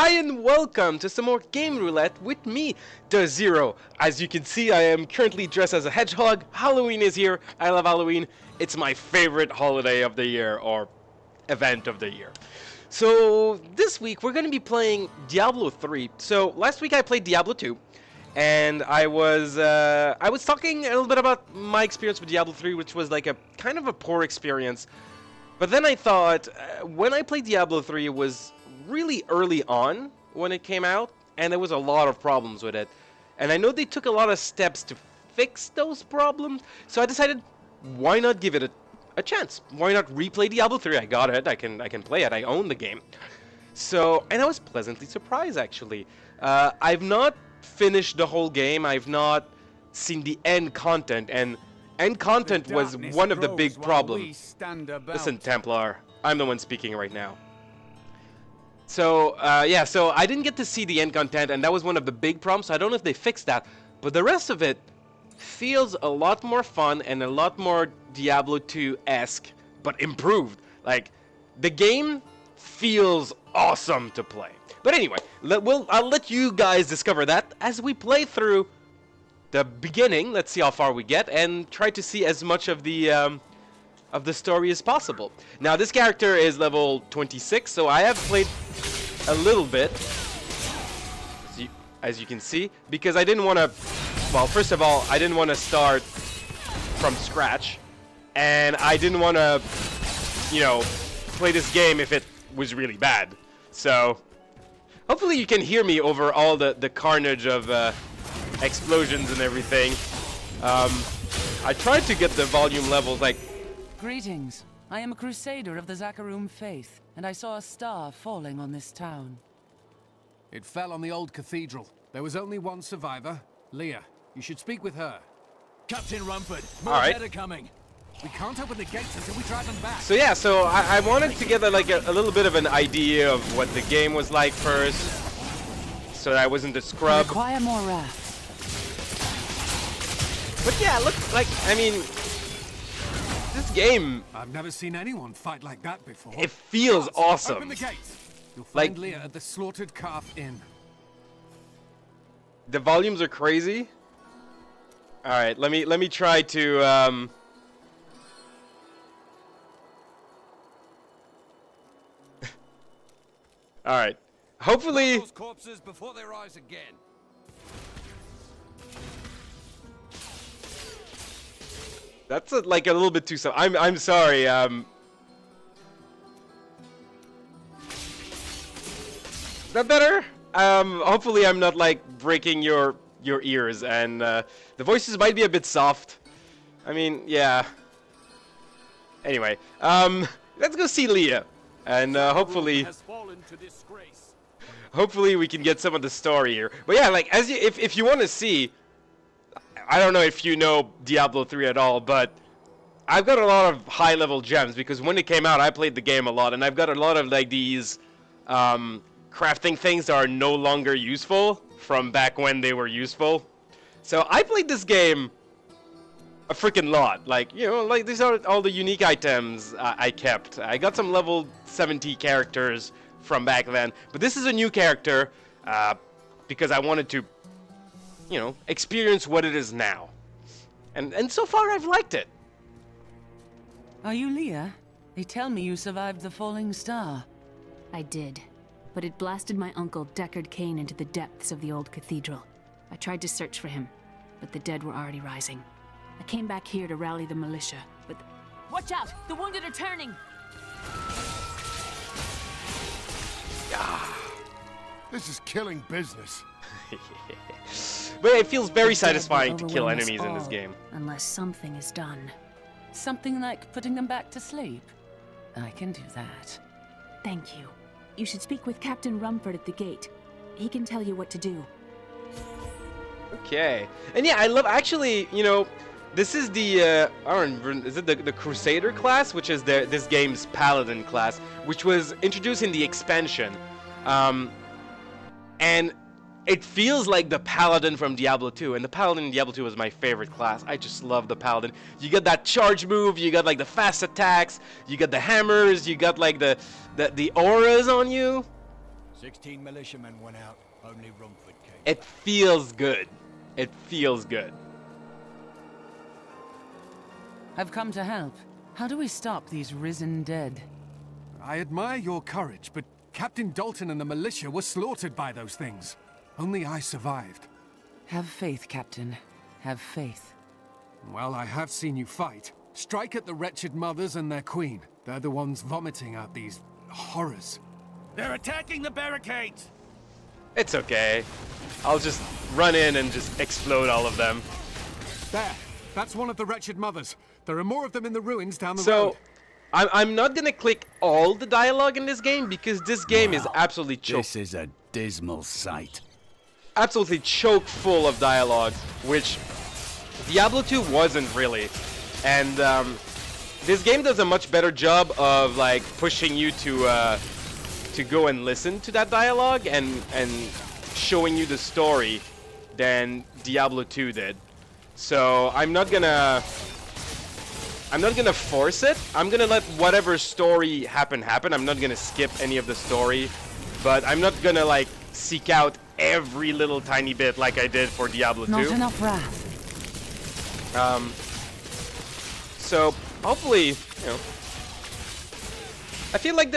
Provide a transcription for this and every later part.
Hi and welcome to some more Game Roulette with me, Dozero. As you can see, I am currently dressed as a hedgehog. Halloween is here. I love Halloween. It's my favorite holiday of the year, or event of the year. So this week we're going to be playing Diablo 3. So last week I played Diablo 2, and I was talking a little bit about my experience with Diablo 3, which was like a kind of a poor experience. But then I thought, when I played Diablo 3, it was really early on when it came out, and there was a lot of problems with it. And I know they took a lot of steps to fix those problems, so I decided, why not give it a chance? Why not replay Diablo 3? I got it, I can play it, I own the game. So, and I was pleasantly surprised, actually. I've not finished the whole game, I've not seen the end content, and end content was one of the big problems. Listen, Templar, I'm the one speaking right now. So, yeah, so I didn't get to see the end content, and that was one of the big problems, so I don't know if they fixed that. But the rest of it feels a lot more fun and a lot more Diablo 2-esque, but improved. Like, the game feels awesome to play. But anyway, I'll let you guys discover that as we play through the beginning. Let's see how far we get, and try to see as much of the story as possible. Now, this character is level 26, so I have played a little bit, as you can see, because I didn't want to, well, first of all, I didn't want to start from scratch, and I didn't want to, you know, play this game if it was really bad. So, hopefully you can hear me over all the carnage of explosions and everything. I tried to get the volume levels, like... Greetings. I am a crusader of the Zakarum faith, and I saw a star falling on this town. It fell on the old cathedral. There was only one survivor, Leah. You should speak with her. Captain Rumford, more dead are coming. We can't open the gates until we drive them back. So yeah, so I wanted to get like a little bit of an idea of what the game was like first, so that I wasn't a scrub. Require more wrath. But yeah, look, like, I mean, this game... I've never seen anyone fight like that before. It feels awesome. Open the gates. You'll Like, find Leah at the Slaughtered Calf Inn. The volumes are crazy. All right, let me try to all right. Hopefully those corpses before they rise again. That's like a little bit too slow. I'm sorry. Is that better? Hopefully I'm not like breaking your ears, and the voices might be a bit soft. I mean, yeah. Anyway, let's go see Leah, and hopefully we can get some of the story here. But yeah, like, as if you want to see, I don't know if you know Diablo 3 at all, but I've got a lot of high-level gems, because when it came out, I played the game a lot, and I've got a lot of like these crafting things that are no longer useful from back when they were useful. So I played this game a freaking lot. Like, you know, like, these are all the unique items I kept. I got some level 70 characters from back then, but this is a new character because I wanted to, you know, experience what it is now. And so far I've liked it. Are you Leah? They tell me you survived the falling star. I did, but it blasted my uncle Deckard Cain into the depths of the old cathedral. I tried to search for him, but the dead were already rising. I came back here to rally the militia, but... Watch out! The wounded are turning! This is killing business. But it feels very satisfying to kill enemies in this game. Unless something is done. Something like putting them back to sleep? I can do that. Thank you. You should speak with Captain Rumford at the gate. He can tell you what to do. Okay. And yeah, I love, actually, you know, this is the, I don't remember, is it the Crusader class? Which is this game's Paladin class, which was introduced in the expansion. And it feels like the Paladin from Diablo 2, and the Paladin in Diablo 2 was my favorite class. I just love the Paladin. You got that charge move, you got like the fast attacks, you got the hammers, you got like the auras on you. 16 militiamen went out. Only Rumford came. It feels good. It feels good. I've come to help. How do we stop these risen dead? I admire your courage, but Captain Dalton and the militia were slaughtered by those things. Only I survived. Have faith, Captain. Have faith. Well, I have seen you fight. Strike at the wretched mothers and their queen. They're the ones vomiting out these horrors. They're attacking the barricades! It's okay. I'll just run in and just explode all of them. There! That's one of the wretched mothers. There are more of them in the ruins down the So, road. I'm not gonna click all the dialogue in this game because this game is absolutely This is a dismal sight. absolutely choke full of dialogue, which Diablo 2 wasn't really. And this game does a much better job of like pushing you to go and listen to that dialogue and showing you the story than Diablo 2 did. So I'm not gonna force it. I'm gonna let whatever story happen. I'm not gonna skip any of the story, but I'm not gonna like seek out every little tiny bit like I did for Diablo 2. Not enough wrath. So hopefully, you know, I feel like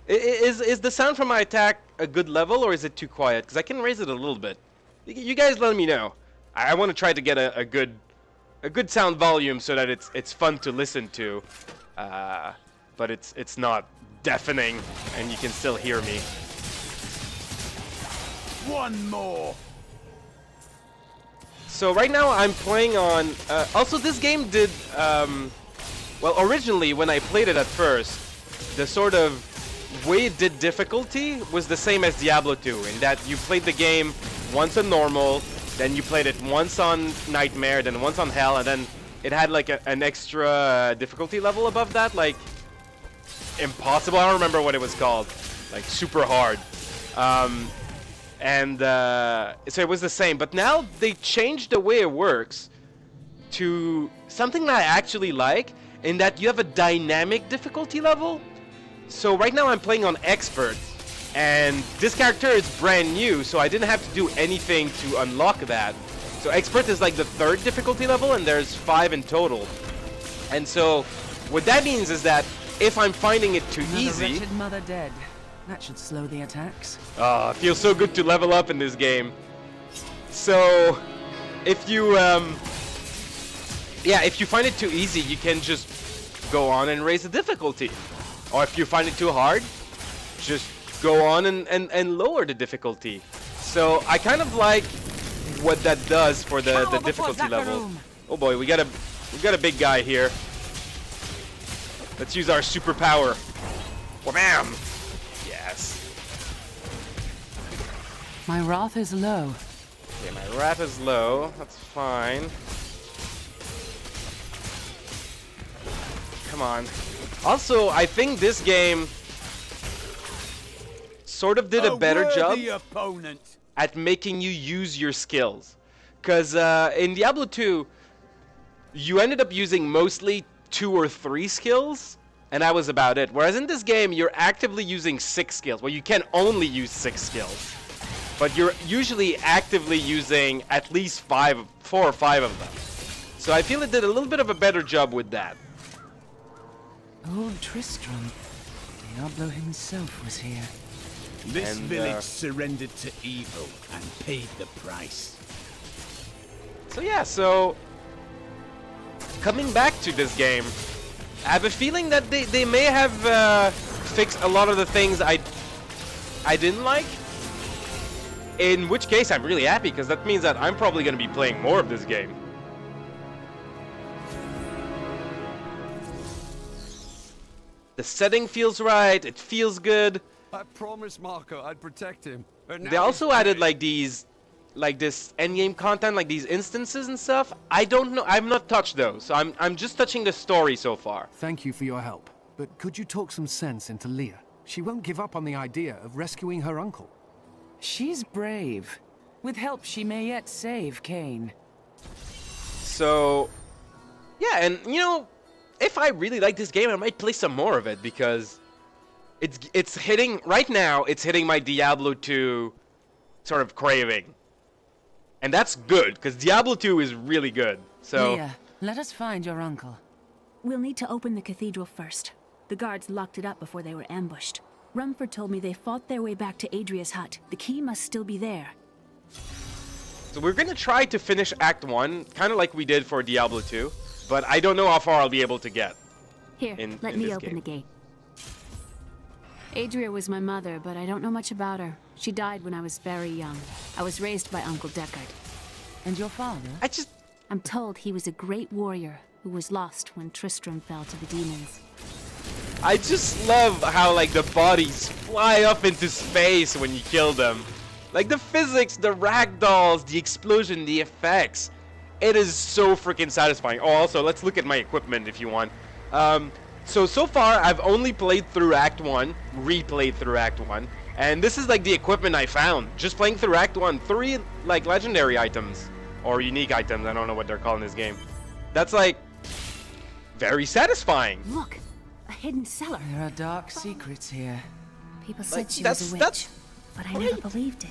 is the sound from my attack a good level or is it too quiet? Because I can raise it a little bit. You guys let me know. I want to try to get a good sound volume so that it's fun to listen to, but it's not deafening and you can still hear me. One more! So right now I'm playing on. Also, this game did. Well, originally when I played it at first, the sort of way it did difficulty was the same as Diablo 2, in that you played the game once on normal, then you played it once on Nightmare, then once on Hell, and then it had like an extra difficulty level above that, like impossible. I don't remember what it was called, like super hard. So it was the same, but now they changed the way it works to something that I actually like, in that you have a dynamic difficulty level. So right now I'm playing on Expert, and this character is brand new, so I didn't have to do anything to unlock that. So Expert is like the 3rd difficulty level, and there's 5 in total. And so what that means is that if I'm finding it too Another easy... wretched mother dead. That should slow the attacks. It feels so good to level up in this game. So, if you, if you find it too easy, you can just go on and raise the difficulty. Or if you find it too hard, just go on and lower the difficulty. So, I kind of like what that does for the difficulty level. Oh boy, we got a big guy here. Let's use our superpower. Wham! Yes. My wrath is low. Okay, my wrath is low. That's fine. Come on. Also, I think this game sort of did a better job Opponent. at making you use your skills. Because in Diablo 2, you ended up using mostly 2 or 3 skills, and that was about it. Whereas in this game, you're actively using 6 skills. Well, you can only use 6 skills, but you're usually actively using at least 4 or 5 of them. So I feel it did a little bit of a better job with that. Old Tristram. Diablo himself was here. This And, village surrendered to evil and paid the price. So yeah, so coming back to this game, I have a feeling that they may have fixed a lot of the things I didn't like. In which case, I'm really happy, because that means that I'm probably going to be playing more of this game. The setting feels right, it feels good. I promised Marco I'd protect him. They also added like this endgame content, like these instances and stuff. I don't know, I've not touched those, so I'm just touching the story so far. Thank you for your help. But could you talk some sense into Leah? She won't give up on the idea of rescuing her uncle. She's brave. With help, she may yet save Cain. So, yeah, and you know, if I really like this game, I might play some more of it, because it's hitting right now. It's hitting my Diablo 2 sort of craving, and that's good because Diablo 2 is really good. So Leah, let us find your uncle. We'll need to open the cathedral first. The guards locked it up before they were ambushed. Rumford told me they fought their way back to Adria's hut. The key must still be there. So we're gonna try to finish Act 1, kind of like we did for Diablo 2, but I don't know how far I'll be able to get. Here, let me open the gate. Adria was my mother, but I don't know much about her. She died when I was very young. I was raised by Uncle Deckard. And your father? I'm told he was a great warrior who was lost when Tristram fell to the demons. I just love how, like, the bodies fly up into space when you kill them. Like, the physics, the ragdolls, the explosion, the effects. It is so freaking satisfying. Oh, also, let's look at my equipment if you want. So far, I've only played through Act 1, replayed through Act 1, and this is, like, the equipment I found. Just playing through Act 1, 3, like, legendary items. Or unique items, I don't know what they're called in this game. That's, like, very satisfying. Look! A hidden cellar. There are dark secrets here. People said Like, she was a witch, but I never believed it.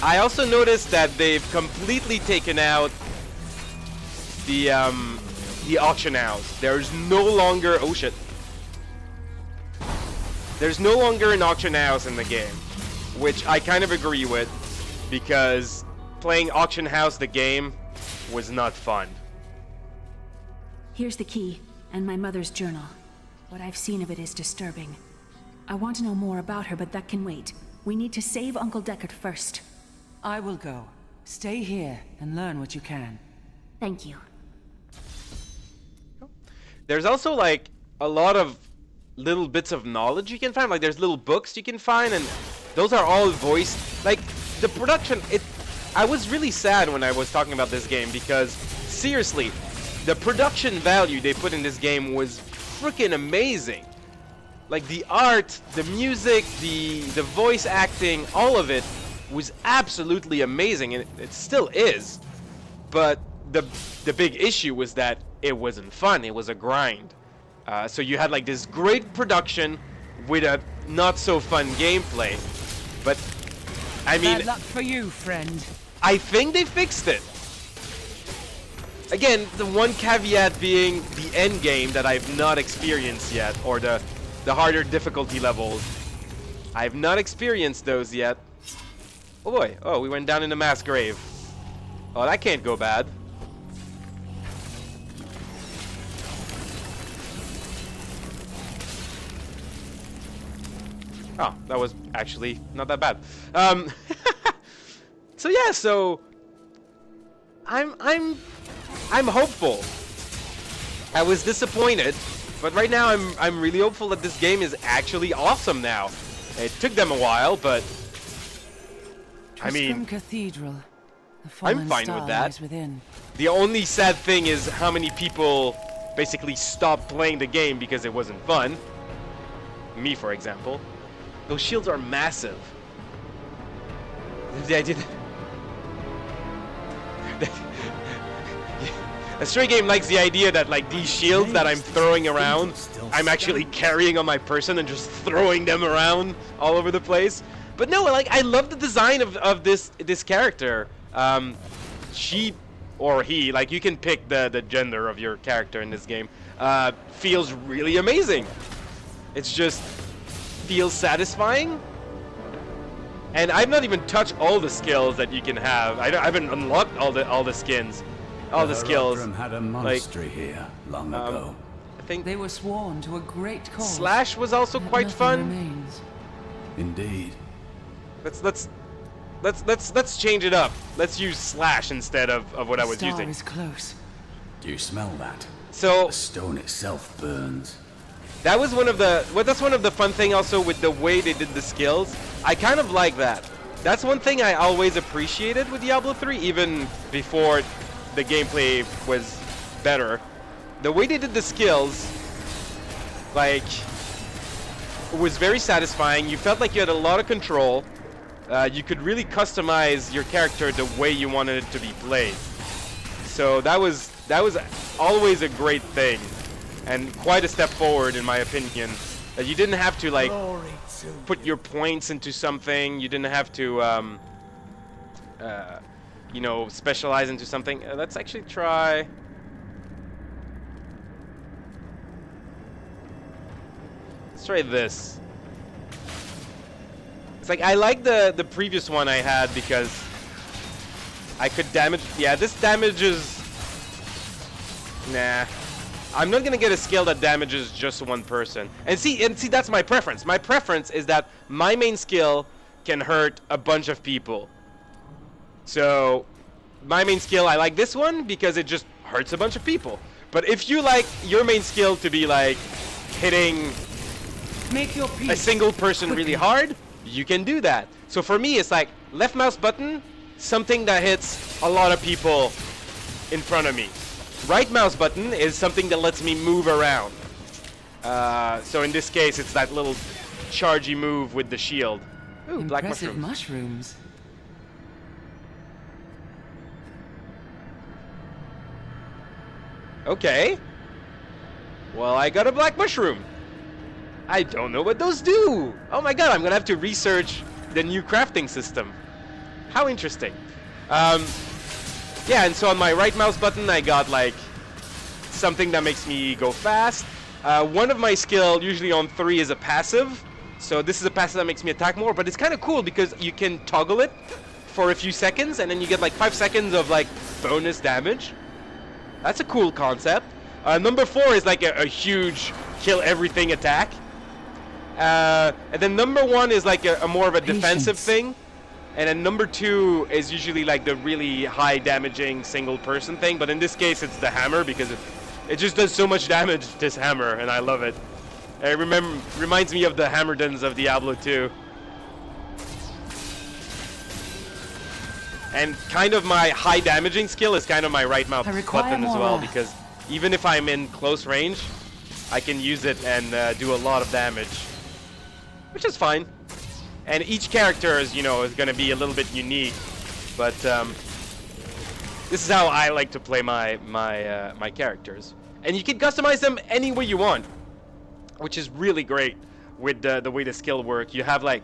I also noticed that they've completely taken out the auction house. There's no longer... Oh, shit. There's no longer an auction house in the game, which I kind of agree with, because playing Auction House the game was not fun. Here's the key, and my mother's journal. What I've seen of it is disturbing. I want to know more about her, but that can wait. We need to save Uncle Deckard first. I will go. Stay here and learn what you can. Thank you. There's also, like, a lot of little bits of knowledge you can find. Like, there's little books you can find, and those are all voiced. Like, the production, I was really sad when I was talking about this game, because, seriously, the production value they put in this game was freaking amazing. Like, the art, the music, the voice acting, all of it was absolutely amazing, and it still is. But the big issue was that it wasn't fun. It was a grind. So you had, like, this great production with a not so fun gameplay. But I mean, bad luck for you, friend. I think they fixed it. Again, the one caveat being the end game that I've not experienced yet, or the harder difficulty levels. I've not experienced those yet. Oh boy, oh, we went down in a mass grave. Oh, that can't go bad. Oh, that was actually not that bad. So yeah, so I'm hopeful. I was disappointed, but right now I'm really hopeful that this game is actually awesome now. It took them a while, but I mean, Cathedral. The I'm fallen fine star with that. lies within. The only sad thing is how many people basically stopped playing the game because it wasn't fun. Me, for example. Those shields are massive. The idea that a Stray Game likes the idea that, like, these shields that I'm throwing around, I'm actually carrying on my person and just throwing them around all over the place. But no, like, I love the design of this character. She or he, like, you can pick the gender of your character in this game. Feels really amazing. It's just feels satisfying. And I've not even touched all the skills that you can have. I haven't unlocked all the skins, all the skills. Had a monastery here long ago. I think They were sworn to a great cause. Slash was also Yet quite nothing fun. remains. Indeed. Let's change it up. Let's use Slash instead of what I was Star using. is close. Do you smell that? So The stone itself burns. that was one of the that's one of the fun thing also with the way they did the skills. I kind of like that. That's one thing I always appreciated with Diablo 3, even before the gameplay was better. The way they did the skills, like, was very satisfying. You felt like you had a lot of control. You could really customize your character the way you wanted it to be played. So that was always a great thing. and quite a step forward in my opinion. You didn't have to like put your points into something. You didn't have to you know, specialize into something. Let's actually try. Let's try this. It's like I like the previous one I had because I could damage. Yeah, this damages. Nah, I'm not gonna get a skill that damages just one person. And see, that's my preference. My preference is that my main skill can hurt a bunch of people. So my main skill, I like this one because it just hurts a bunch of people. But if you like your main skill to be like hitting a single person really hard, you can do that. So for me, it's like left mouse button, something that hits a lot of people in front of me. Right mouse button is something that lets me move around. So in this case, it's that little chargy move with the shield. Ooh, black Impressive mushrooms. mushrooms. Okay. Well, I got a black mushroom. I don't know what those do. Oh my god, I'm gonna have to research the new crafting system. How interesting. Yeah, and so on my right mouse button, I got like something that makes me go fast. One of my skill, usually on 3, is a passive. So this is a passive that makes me attack more, but it's kind of cool because you can toggle it for a few seconds, and then you get like 5 seconds of like bonus damage. That's a cool concept. Number 4 is like a huge kill everything attack. And then number 1 is like a more of a defensive thing. And then number 2 is usually like the really high damaging single person thing. But in this case, it's the hammer because it just does so much damage, this hammer, and I love it. It reminds me of the hammerdons of Diablo 2. And kind of my high damaging skill is kind of my right mouse button as well, because even if I'm in close range, I can use it and do a lot of damage, which is fine. And each character is, you know, is going to be a little bit unique, but this is how I like to play my characters. And you can customize them any way you want, which is really great with the way the skill work. You have like,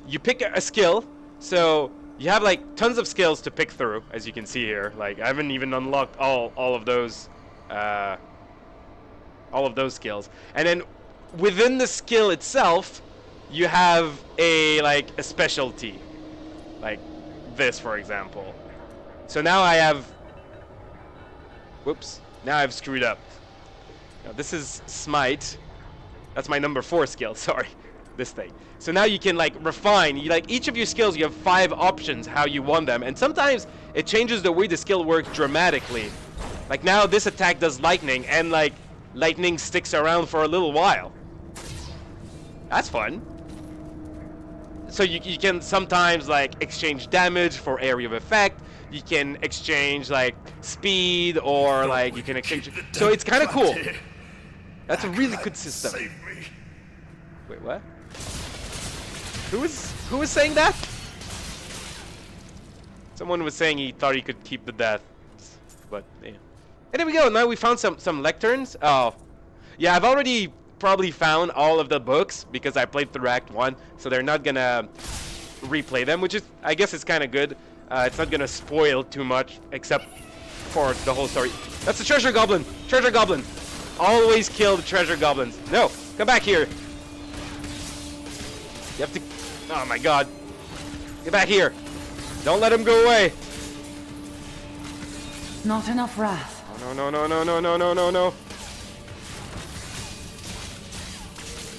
you pick a skill, so you have like tons of skills to pick through, as you can see here. Like I haven't even unlocked all of those skills. And then within the skill itself, you have a specialty, like this, for example. So now I have, whoops, now I've screwed up. Now this is smite. That's my number 4 skill. Sorry, this thing. So now you can like refine. You like each of your skills. You have 5 options how you want them, and sometimes it changes the way the skill works dramatically. Like now this attack does lightning, and like lightning sticks around for a little while. That's fun. So you can sometimes like exchange damage for area of effect. You can exchange like speed, or like you can exchange. So it's kind of cool. That's a really good system. Wait, what? Who was saying that? Someone was saying he thought he could keep the death, but yeah. And there we go. Now we found some lecterns. Oh, yeah. I've already probably found all of the books because I played through Act 1, so they're not gonna replay them, which is, I guess, it's kind of good. It's not gonna spoil too much, except for the whole story. That's the treasure goblin. Treasure goblin. Always kill the treasure goblins. No, come back here. You have to. Oh my God. Get back here. Don't let him go away. Not enough wrath. Oh, no.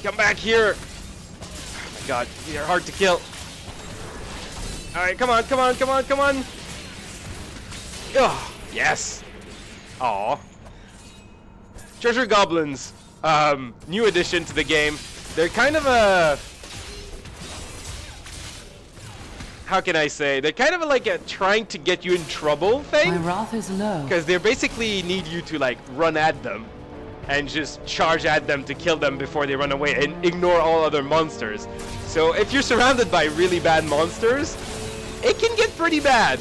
Come back here. Oh my God, you're hard to kill. Alright, come on. Oh, yes. Aw. Treasure goblins. New addition to the game. They're kind of a... How can I say? They're kind of like a trying to get you in trouble thing. My wrath is low. Because they basically need you to like run at them and just charge at them to kill them before they run away and ignore all other monsters. So if you're surrounded by really bad monsters, it can get pretty bad.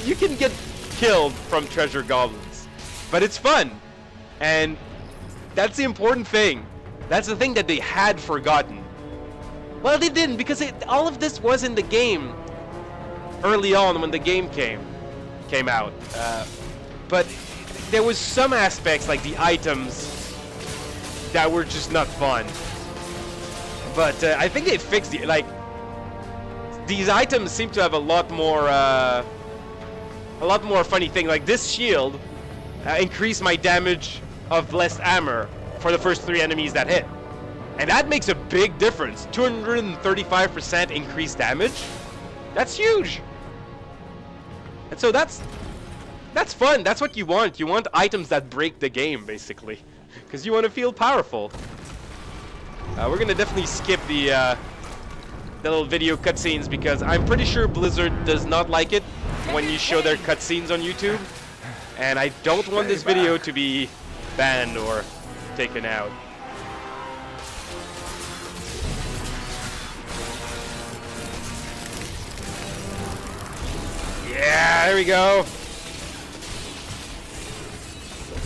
You can get killed from treasure goblins. But it's fun. And That's the important thing. That's the thing that they had forgotten. Well, they didn't, because all of this was in the game early on when the game came out. But there was some aspects, like the items, that were just not fun. But I think they fixed it. Like, these items seem to have a lot more funny thing. Like this shield increased my damage of less armor for the first 3 enemies that hit, and that makes a big difference. 235% increased damage. That's huge. And so that's fun. That's what you want. You want items that break the game, basically, because you want to feel powerful. We're gonna definitely skip the little video cutscenes, because I'm pretty sure Blizzard does not like it when you show their cutscenes on YouTube, and I don't want this video to be banned or taken out. Yeah, there we go.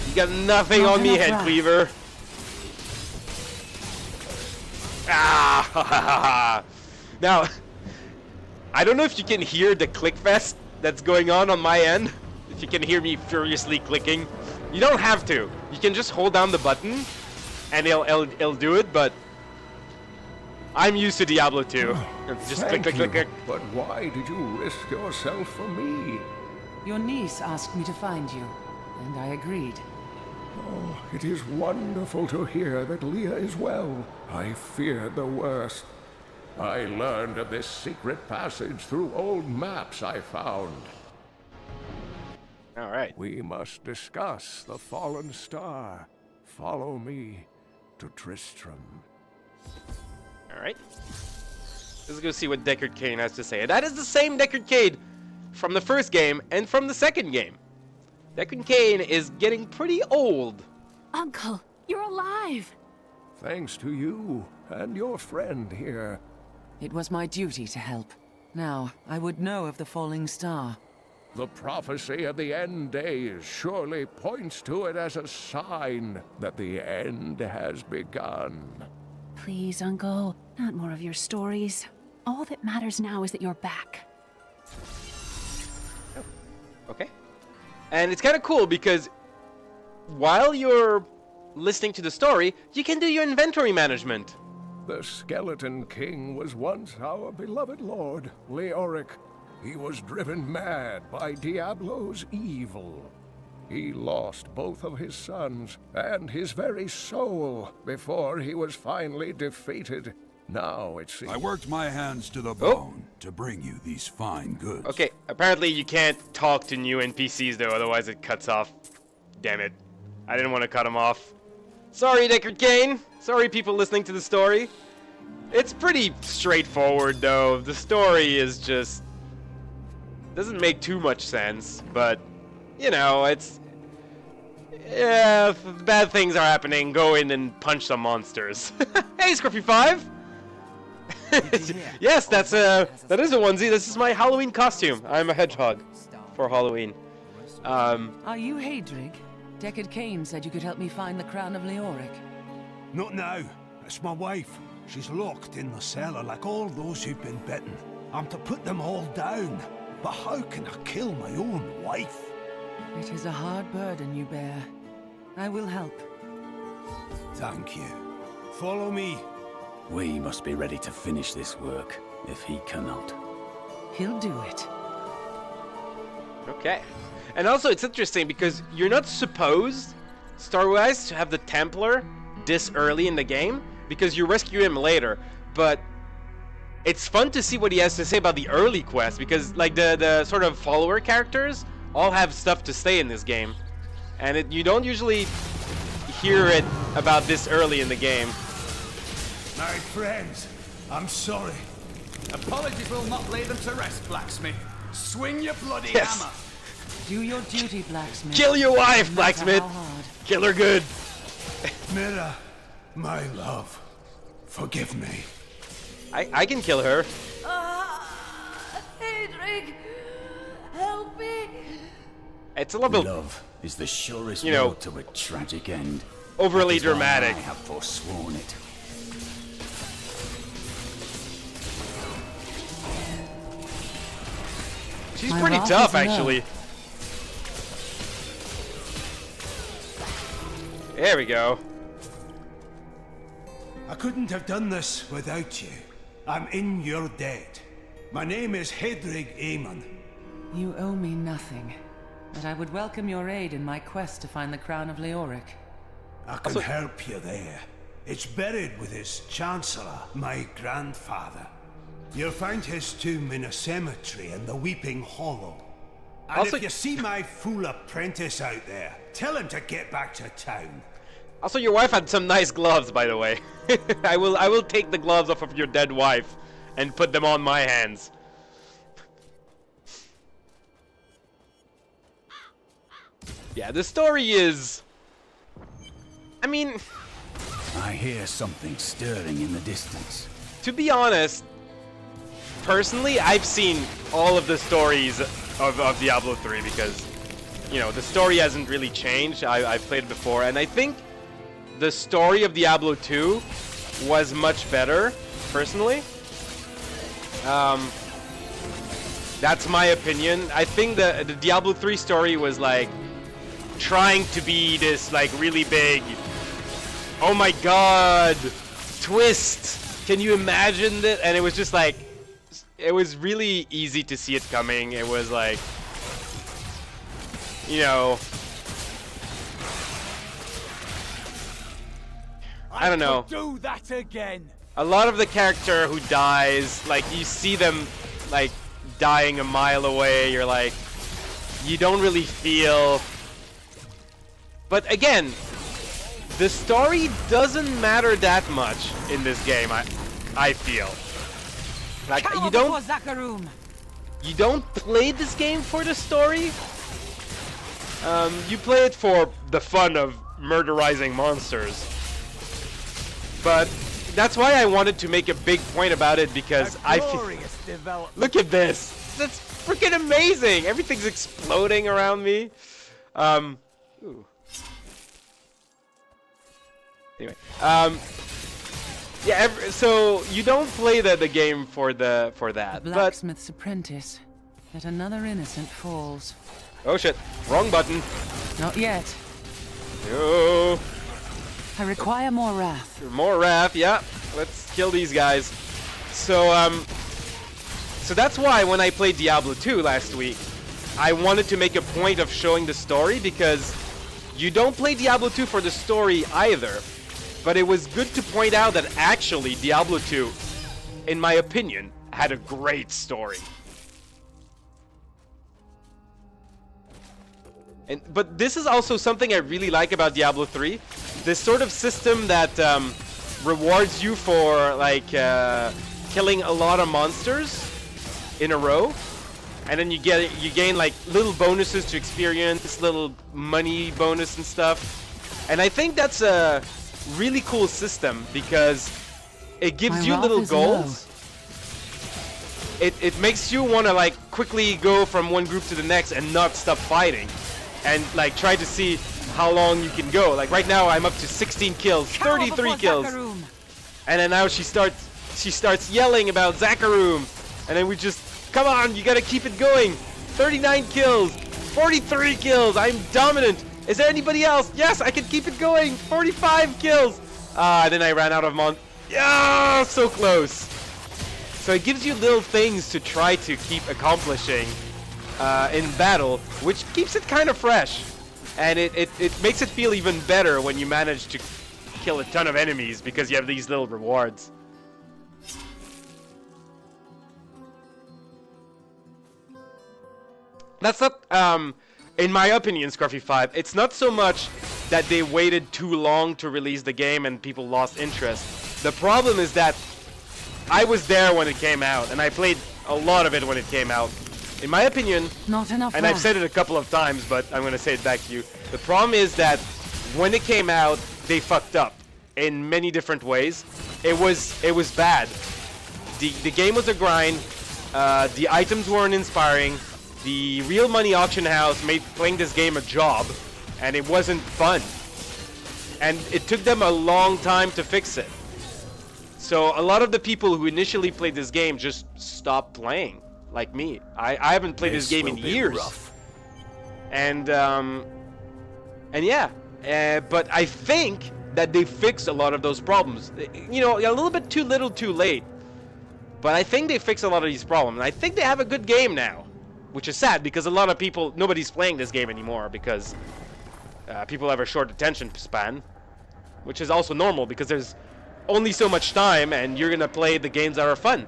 You got nothing on me, Head Cleaver. Ah! Now, I don't know if you can hear the click fest that's going on my end. If you can hear me furiously clicking. You don't have to. You can just hold down the button and it'll do it, but I'm used to Diablo 2. Just click, click, click, click. But why did you risk yourself for me? Your niece asked me to find you, and I agreed. Oh, it is wonderful to hear that Leah is well. I feared the worst. I learned of this secret passage through old maps I found. All right. We must discuss the fallen star. Follow me to Tristram. All right. Let's go see what Deckard Cain has to say. And that is the same Deckard Cain from the first game and from the second game. Deckard Cain is getting pretty old. Uncle, you're alive! Thanks to you and your friend here. It was my duty to help. Now, I would know of the falling star. The prophecy of the end days surely points to it as a sign that the end has begun. Please, Uncle, not more of your stories. All that matters now is that you're back. Oh, okay. And it's kind of cool because while you're listening to the story, you can do your inventory management. The Skeleton King was once our beloved lord, Leoric. He was driven mad by Diablo's evil. He lost both of his sons and his very soul before he was finally defeated. Now it seems... I worked my hands to the bone to bring you these fine goods. Okay, apparently you can't talk to new NPCs though, otherwise it cuts off. Damn it. I didn't want to cut him off. Sorry, Deckard Cain. Sorry, people listening to the story. It's pretty straightforward though. The story is just... doesn't make too much sense, but... you know, it's... yeah, if bad things are happening, go in and punch some monsters. Hey, Scruffy 5! Yes, that is a onesie. This is my Halloween costume. I'm a hedgehog for Halloween. Are you Hadrig? Deckard Cain said you could help me find the crown of Leoric. Not now. It's my wife. She's locked in the cellar like all those who've been bitten. I'm to put them all down. But how can I kill my own wife? It is a hard burden you bear. I will help. Thank you. Follow me. We must be ready to finish this work, if he cannot. He'll do it. Okay. And also, it's interesting because you're not supposed, story-wise, to have the Templar this early in the game, because you rescue him later. But it's fun to see what he has to say about the early quest, because like the sort of follower characters all have stuff to say in this game, and you don't usually hear it about this early in the game. My friends, I'm sorry. Apologies will not lay them to rest, blacksmith. Swing your bloody Yes. hammer. Do your duty, blacksmith. Kill your wife, No matter blacksmith. how hard. Kill her good. Mira, my love, forgive me. I can kill her. Hadrig, help me. It's a little bit, Love is the surest You know- road to a tragic end. overly That is why dramatic. I have forsworn it. She's My pretty wrath tough, is low. actually. There we go. I couldn't have done this without you. I'm in your debt. My name is Hedrig Aemon. You owe me nothing, but I would welcome your aid in my quest to find the crown of Leoric. I can help you there. It's buried with his chancellor, my grandfather. You'll find his tomb in a cemetery in the Weeping Hollow. And Also- if you see my fool apprentice out there, tell him to get back to town. Also, your wife had some nice gloves, by the way. I will take the gloves off of your dead wife and put them on my hands. Yeah, the story is... I mean, I hear something stirring in the distance. to be honest, personally, I've seen all of the stories of Diablo 3 because, you know, the story hasn't really changed. I've played it before, and I think the story of Diablo 2 was much better, personally. That's my opinion. I think the Diablo 3 story was like trying to be this like really big, oh my god, twist. Can you imagine that? And it was just like, it was really easy to see it coming. It was like, you know, I don't know. Do that again. A lot of the character who dies, like you see them like dying a mile away, you're like, you don't really feel. But again, the story doesn't matter that much in this game, I feel. Like you don't play this game for the story. You play it for the fun of murderizing monsters. But that's why I wanted to make a big point about it, because I feel... Look at this! That's freaking amazing! Everything's exploding around me. Ooh. Anyway, yeah. So you don't play the game for that, but Blacksmith's apprentice. Yet another innocent falls. oh shit! Wrong button. Not yet. No. I require more wrath. More wrath, yeah. Let's kill these guys. So that's why when I played Diablo 2 last week, I wanted to make a point of showing the story, because you don't play Diablo 2 for the story either. But it was good to point out that actually Diablo 2, in my opinion, had a great story. But this is also something I really like about Diablo 3. This sort of system that rewards you for like killing a lot of monsters in a row, and then you gain like little bonuses to experience, little money bonus and stuff. And I think that's a really cool system because it gives you little goals. It makes you want to like quickly go from one group to the next and not stop fighting. And like try to see how long you can go. Like right now I'm up to 16 kills, 33 kills. And then now she starts yelling about Zakarum. And then we just, come on, you gotta keep it going. 39 kills, 43 kills, I'm dominant. Is there anybody else? Yes, I can keep it going. 45 kills. Then I ran out of yeah, so close. So it gives you little things to try to keep accomplishing in battle, which keeps it kind of fresh, and it makes it feel even better when you manage to kill a ton of enemies because you have these little rewards. That's not, in my opinion, Scruffy5, it's not so much that they waited too long to release the game and people lost interest. The problem is that I was there when it came out, and I played a lot of it when it came out. In my opinion, not enough and I've said it a couple of times, but I'm going to say it back to you. The problem is that when it came out, they fucked up in many different ways. It was bad. The game was a grind. The items weren't inspiring. The real money auction house made playing this game a job, and it wasn't fun. and it took them a long time to fix it. So a lot of the people who initially played this game just stopped playing, like me. I haven't played this game in years. And yeah, but I think that they fixed a lot of those problems. You know, a little bit too little too late. But I think they fixed a lot of these problems. And I think they have a good game now. Which is sad, because a lot of people, nobody's playing this game anymore, because people have a short attention span. Which is also normal, because there's only so much time, and you're gonna play the games that are fun.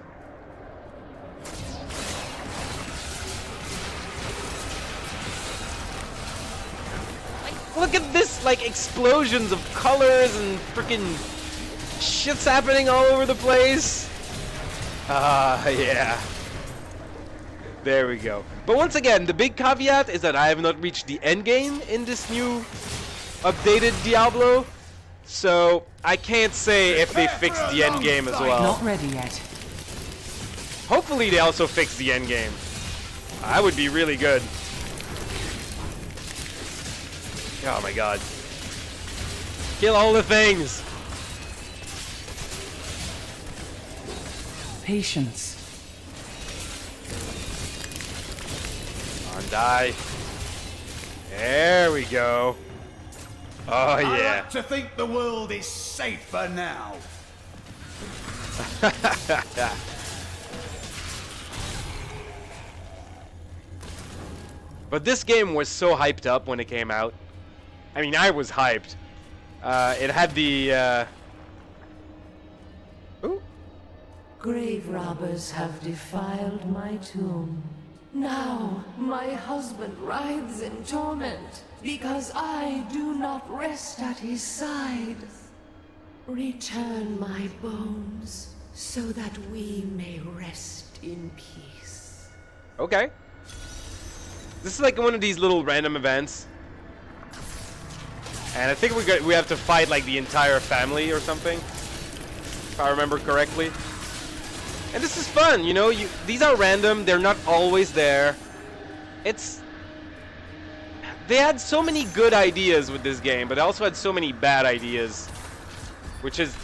Look at this, like, explosions of colors and freaking shit's happening all over the place. Yeah. There we go. But once again, the big caveat is that I have not reached the end game in this new updated Diablo. So I can't say if they fixed the end game as well. Not ready yet. Hopefully they also fix the end game. That would be really good. Oh my god. Kill all the things. Patience. On die. There we go. Oh yeah. I like to think the world is safer now. But this game was so hyped up when it came out. I mean, I was hyped. It had the Ooh. Grave robbers have defiled my tomb. Now my husband writhes in torment because I do not rest at his side. Return my bones so that we may rest in peace. Okay. This is like one of these little random events. And I think we have to fight like the entire family or something, if I remember correctly. And this is fun, you know. These are random. They're not always there. They had so many good ideas with this game, but they also had so many bad ideas, which is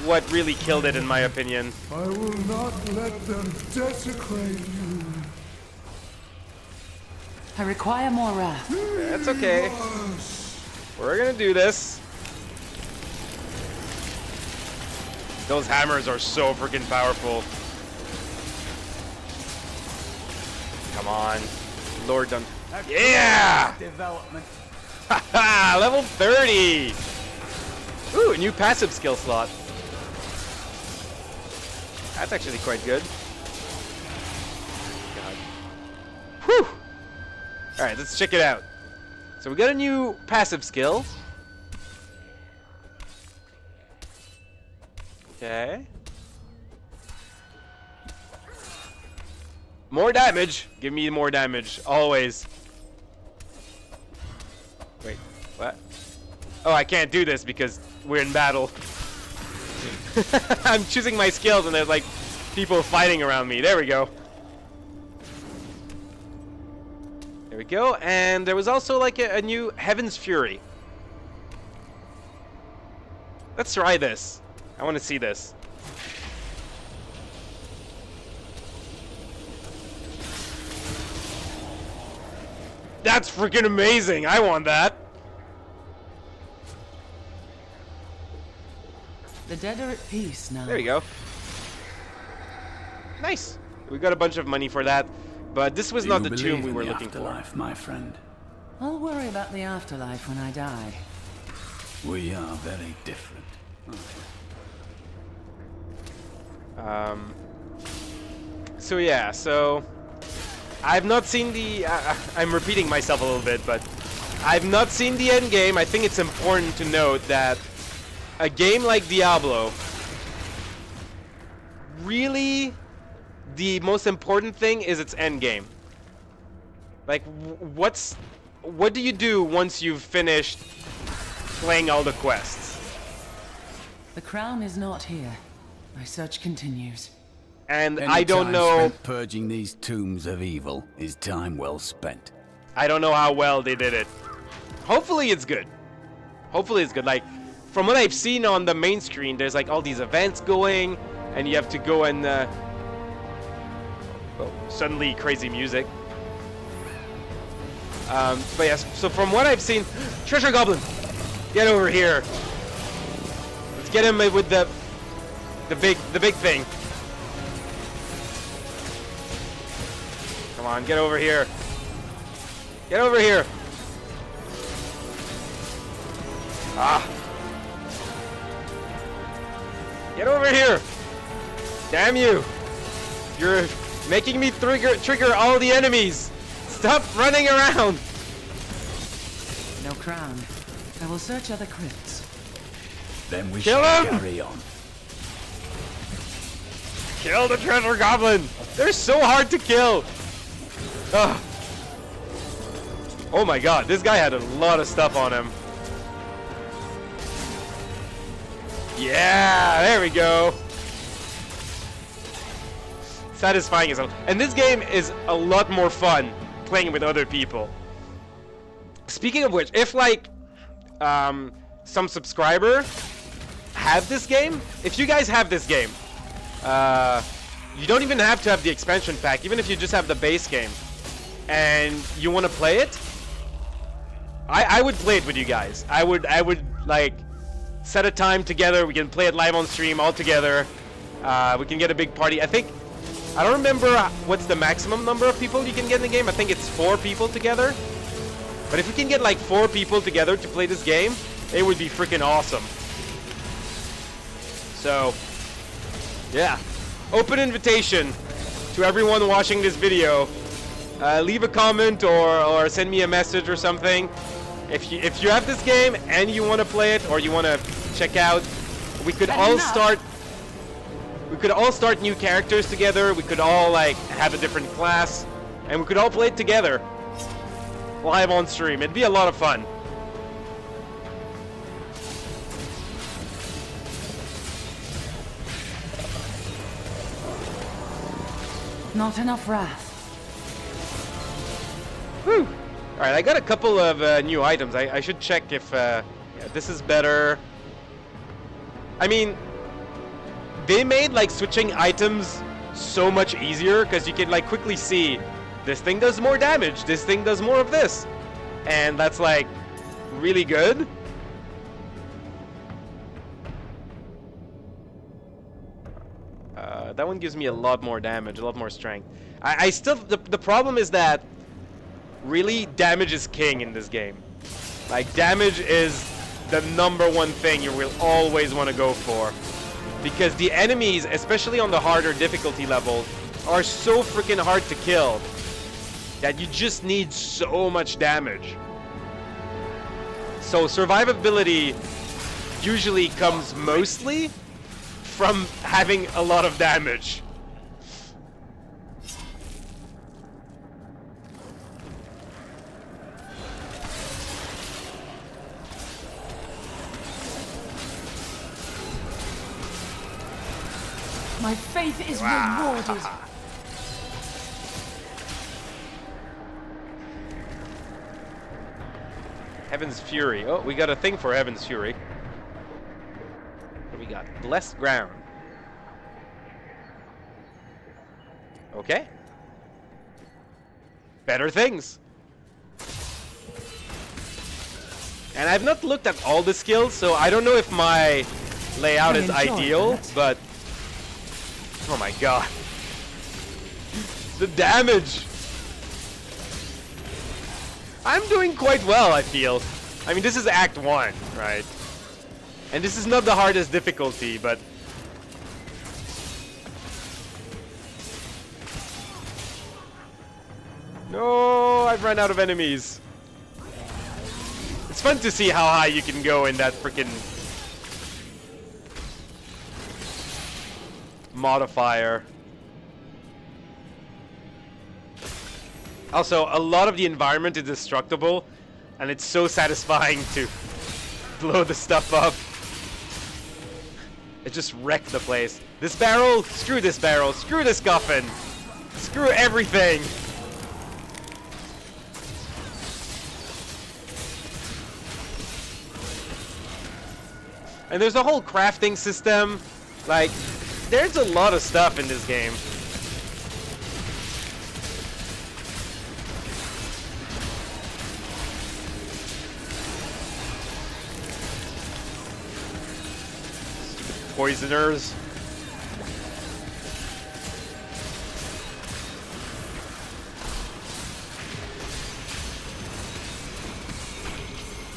what really killed it, in my opinion. I will not let them desecrate you. I require more wrath. That's okay. We're gonna do this. Those hammers are so freaking powerful. Come on. Lord done. Yeah! Development. Haha! Level 30! Ooh, a new passive skill slot. That's actually quite good. God. Whew! Alright, let's check it out. So we got a new passive skill. Okay. More damage. Give me more damage. Always. Wait, what? Oh, I can't do this because we're in battle. I'm choosing my skills and there's like people fighting around me. There we go. There we go. And there was also like a new Heaven's Fury. Let's try this. I want to see this. That's freaking amazing. I want that. The dead are at peace now. There we go. Nice. We got a bunch of money for that, but this was not the tomb we were looking for. My friend. I'll worry about the afterlife when I die. We are very different. So yeah, so I've not seen the I'm repeating myself a little bit, but I've not seen the end game. I think it's important to note that a game like Diablo, really the most important thing is its end game. Like what do you do once you've finished playing all the quests? The crown is not here. My search continues. And Any I don't time know spent purging these tombs of evil is time well spent. I don't know how well they did it. Hopefully it's good. Hopefully it's good. Like, from what I've seen on the main screen, there's like all these events going, and you have to go and oh, suddenly crazy music. But yes, so from what I've seen, Treasure Goblin, get over here. Let's get him with the big thing. Come on, get over here. Get over here. Ah. Get over here. Damn you. You're making me trigger all the enemies. Stop running around. No crown. I will search other crypts. Then we Kill shall him! carry on. Kill the Treasure Goblin. They're so hard to kill. Ugh. Oh my god, this guy had a lot of stuff on him. Yeah, there we go. Satisfying as hell. And this game is a lot more fun playing with other people. Speaking of which, if like some subscriber have this game, if you guys have this game, you don't even have to have the expansion pack, even if you just have the base game and you want to play it, I would play it with you guys. I would like set a time together. We can play it live on stream all together. We can get a big party. I don't remember what's the maximum number of people you can get in the game. I think it's 4 people together. But if we can get like 4 people together to play this game, it would be freaking awesome. So, yeah. Open invitation to everyone watching this video. Leave a comment or send me a message or something. If you have this game and you want to play it or you want to check out, we could all start new characters together. We could all like have a different class, and we could all play it together live on stream. It'd be a lot of fun. Not enough wrath. Whew. Alright, I got a couple of new items. I should check if yeah, this is better. I mean, they made like switching items so much easier because you can like quickly see this thing does more damage, this thing does more of this, and that's like really good. That one gives me a lot more damage, a lot more strength. I still, the problem is that really damage is king in this game. Like damage is the #1 thing you will always want to go for, because the enemies, especially on the harder difficulty level, are so freaking hard to kill that you just need so much damage. So survivability usually comes mostly from having a lot of damage. My faith is rewarded. Heaven's Fury. Oh, we got a thing for Heaven's Fury. What do we got? Blessed Ground. Okay. Better things. And I've not looked at all the skills, so I don't know if my layout is ideal, but oh my god. The damage. I'm doing quite well, I feel. I mean, this is Act 1, right? And this is not the hardest difficulty, but no, I've run out of enemies. It's fun to see how high you can go in that freaking modifier. Also, a lot of the environment is destructible, and it's so satisfying to blow the stuff up. It just wrecked the place. This barrel, screw this coffin, screw everything. And there's a whole crafting system. Like, there's a lot of stuff in this game. Poisoners.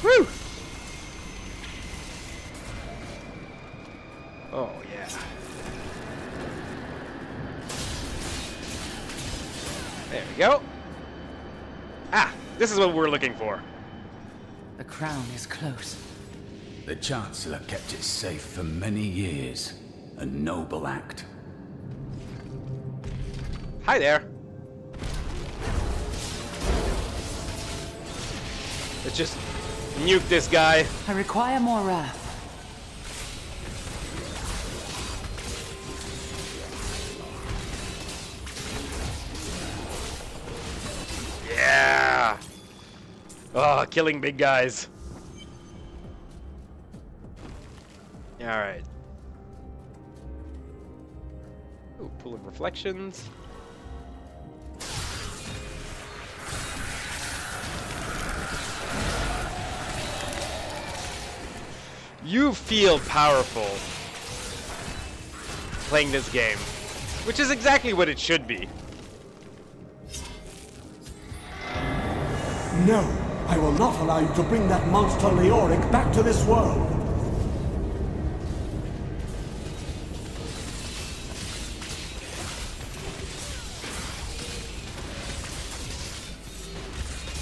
Woo! Oh, yeah. There we go. Ah, this is what we're looking for. The crown is close. The Chancellor kept it safe for many years. A noble act. Hi there. Let's just nuke this guy. I require more wrath. Yeah. Oh, killing big guys. Alright. Ooh, pool of reflections. You feel powerful playing this game, which is exactly what it should be. No, I will not allow you to bring that monster Leoric back to this world.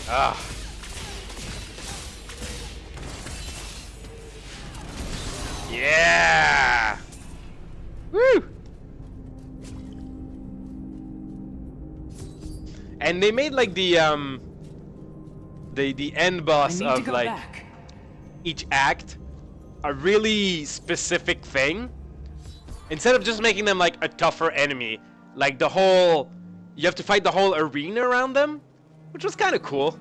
Ah. Yeah. Woo. And they made like the end boss of like each act a really specific thing. Instead of just making them like a tougher enemy, like the whole, you have to fight the whole arena around them, which was kind of cool.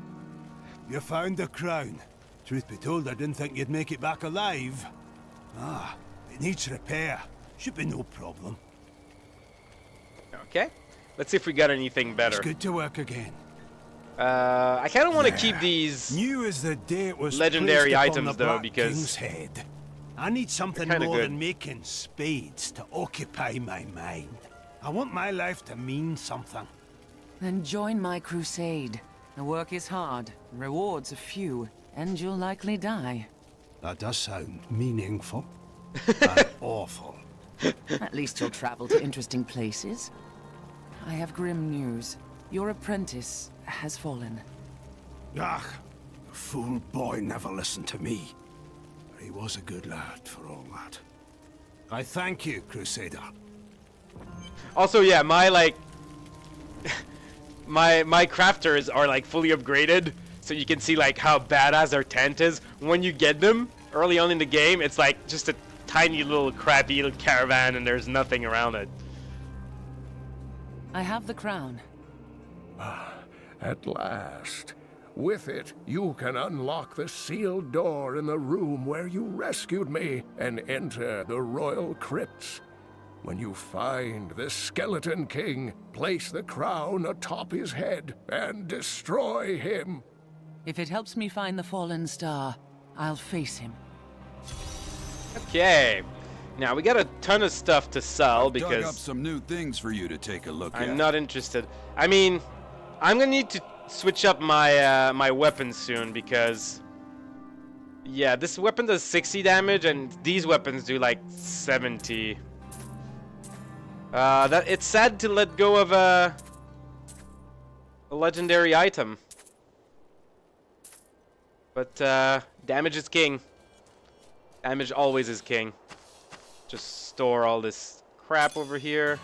You found the crown. Truth be told, I didn't think you'd make it back alive. Ah, it needs repair. Should be no problem. Okay, let's see if we got anything better. It's good to work again. I kind of want to keep these New as the day it was legendary placed upon items the though, Black because King's head. I need something kinda more good. than making spades to occupy my mind. I want my life to mean something. Then join my crusade. The work is hard, rewards are few, and you'll likely die. That does sound meaningful. And awful. At least you'll travel to interesting places. I have grim news. Your apprentice has fallen. Ah, the fool boy never listened to me. He was a good lad for all that. I thank you, Crusader. also, yeah, my like my crafters are like fully upgraded, so you can see like how badass their tent is. When you get them early on in the game, it's like just a tiny little crappy little caravan and there's nothing around it. I have the crown. At last. With it, you can unlock the sealed door in the room where you rescued me and enter the royal crypts. When you find the Skeleton King, place the crown atop his head and destroy him. If it helps me find the fallen star, I'll face him. Okay, now we got a ton of stuff to sell Dug up because some new things for you to take a look at. I'm not interested. I mean, I'm gonna need to switch up my my weapons soon because yeah, this weapon does 60 damage and these weapons do like 70. That it's sad to let go of a legendary item, but damage is king. Damage always is king. Just store all this crap over here.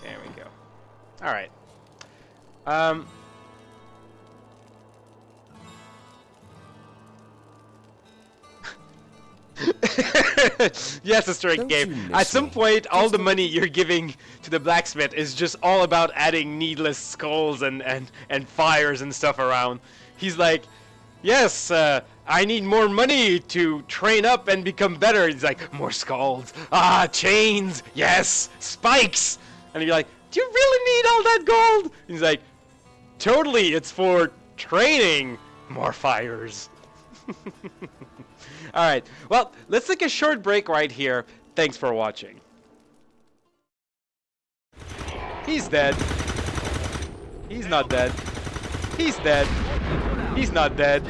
There we go. All right. Yes, a straight game. At some point, all the money you're giving to the blacksmith is just all about adding needless skulls and fires and stuff around. He's like, yes, I need more money to train up and become better. He's like, more skulls. Ah, chains. Yes. Spikes. And you're like, do you really need all that gold? He's like, totally. It's for training. More fires. Alright. Well, let's take a short break right here. Thanks for watching. He's dead. He's not dead. He's dead. He's not dead.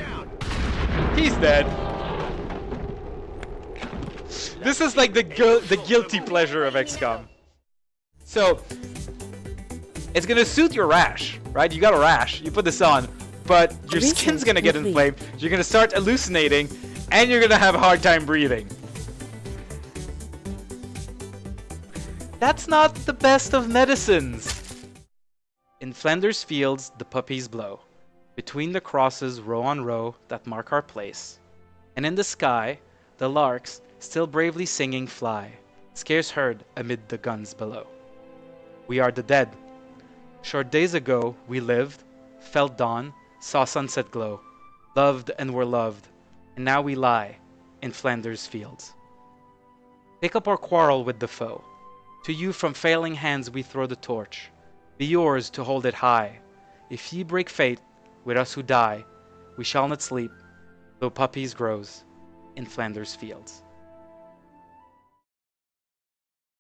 He's dead. This is like the guilty pleasure of XCOM. So, it's gonna suit your rash, right? You got a rash, you put this on, but your skin's gonna get inflamed, you're gonna start hallucinating, and you're gonna have a hard time breathing. That's not the best of medicines. In Flanders fields, the poppies blow. Between the crosses, row on row, that mark our place. And in the sky, the larks, still bravely singing, fly, scarce heard amid the guns below. We are the dead. Short days ago, we lived, felt dawn, saw sunset glow, loved and were loved, and now we lie in Flanders fields. Pick up our quarrel with the foe. To you from failing hands we throw the torch. Be yours to hold it high. If ye break fate with us who die, we shall not sleep, though poppies grows in Flanders fields.